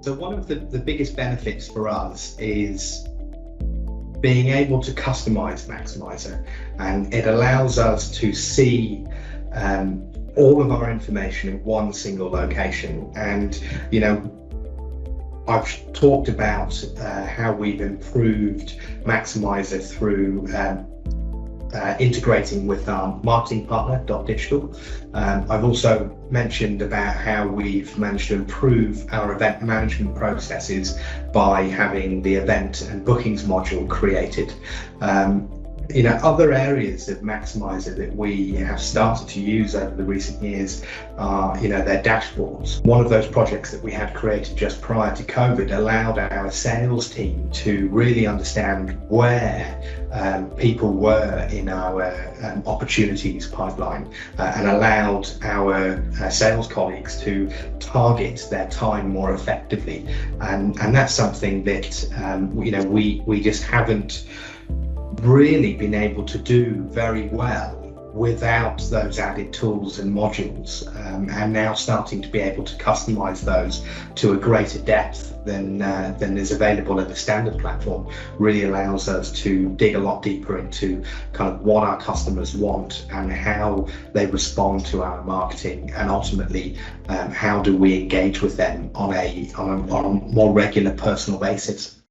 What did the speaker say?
So one of the biggest benefits for us is being able to customize Maximizer, and it allows us to see all of our information in one single location. And I've talked about how we've improved Maximizer through integrating with our marketing partner, Digital. I've also mentioned about how we've managed to improve our event management processes by having the event and bookings module created. Other areas of Maximizer that we have started to use over the recent years are, their dashboards. One of those projects that we had created just prior to COVID allowed our sales team to really understand where people were in our opportunities pipeline, and allowed our sales colleagues to target their time more effectively. And that's something that we just haven't really been able to do very well without those added tools and modules, and now starting to be able to customize those to a greater depth than is available in the standard platform really allows us to dig a lot deeper into kind of what our customers want and how they respond to our marketing, and ultimately how do we engage with them on a more regular personal basis.